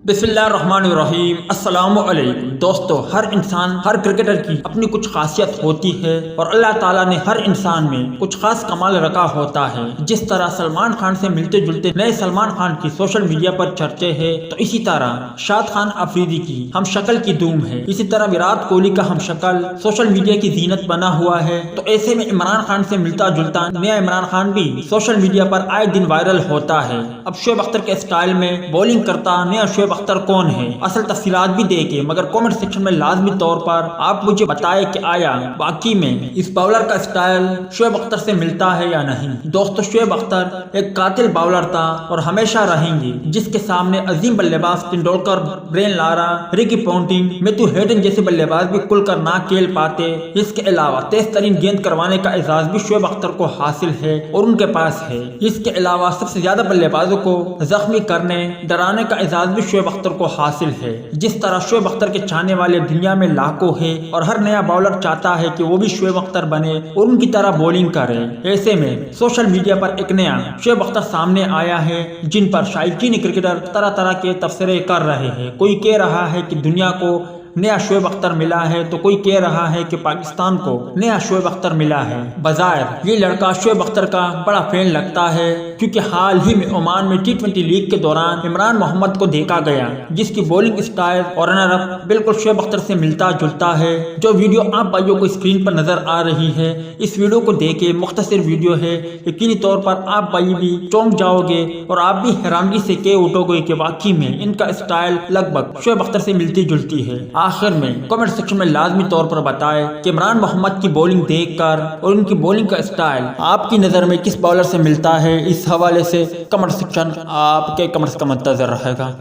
बिस्मिल्लाहिर्रहमानिर्रहीम। अस्सलामु अलैकुम दोस्तों, हर इंसान हर क्रिकेटर की अपनी कुछ खासियत होती है और अल्लाह ताला ने हर इंसान में कुछ खास कमाल रखा होता है। जिस तरह सलमान खान से मिलते जुलते नए सलमान खान की सोशल मीडिया पर चर्चे है, तो इसी तरह शाद खान अफरीदी की हम शक्ल की धूम है। इसी तरह विराट कोहली का हम शक्ल सोशल मीडिया की जीनत बना हुआ है। तो ऐसे में इमरान खान से मिलता जुलता नया इमरान खान भी सोशल मीडिया पर आए दिन वायरल होता है। अब शोएब अख्तर के स्टाइल में बॉलिंग करता नया शोएब अख्तर कौन है, असल तफसीलात भी देके, मगर कमेंट सेक्शन में लाजमी तौर पर आप मुझे बताएं कि आया वाकई में इस बाउलर का स्टाइल शोएब अख्तर से मिलता है या नहीं। दोस्तों, शोएब अख्तर एक कातिल बाउलर था और हमेशा रहेंगे, जिसके सामने अजीम बल्लेबाज Tendulkar, Brian Lara, Ricky Ponting, Matthew Hayden जैसे बल्लेबाज भी खुलकर ना खेल पाते। इसके अलावा तेज तरीन गेंद करवाने का एजाज भी शोएब अख्तर को हासिल है और उनके पास है। इसके अलावा सबसे ज्यादा बल्लेबाजों को जख्मी करने, डराने का एजाज भी शोएब अख्तर को हासिल है। जिस तरह शोएब अख्तर के चाहने वाले दुनिया में लाखों है और हर नया बॉलर चाहता है कि वो भी शोएब अख्तर बने और उनकी तरह बॉलिंग करे। ऐसे में सोशल मीडिया पर एक नया शोएब अख्तर सामने आया है, जिन पर शायकीन क्रिकेटर तरह तरह के तबसरे कर रहे हैं। कोई कह रहा है कि दुनिया को नया शोएब अख्तर मिला है, तो कोई कह रहा है कि पाकिस्तान को नया शोएब अख्तर मिला है। बज़ाहिर ये लड़का शोएब अख्तर का बड़ा फैन लगता है, क्योंकि हाल ही में ओमान में T20 लीग के दौरान इमरान मोहम्मद को देखा गया, जिसकी बॉलिंग स्टाइल और रनर अप बिल्कुल शोएब अख्तर से मिलता जुलता है। जो वीडियो आप भाइयों को स्क्रीन पर नजर आ रही है, इस वीडियो को देखे, मुख्तसर वीडियो है, यकीनी तौर पर आप भाई भी चौंक जाओगे और आप भी हैरानगी से कह उठोगे कि वाकई में इनका स्टाइल लगभग शोएब अख्तर से मिलती जुलती है। आखिर में कमेंट सेक्शन में लाजमी तौर पर बताएं कि इमरान मोहम्मद की बॉलिंग देखकर और उनकी बॉलिंग का स्टाइल आपकी नज़र में किस बॉलर से मिलता है। इस हवाले से कमेंट सेक्शन आपके कमेंट्स का मुंतज़र रहेगा।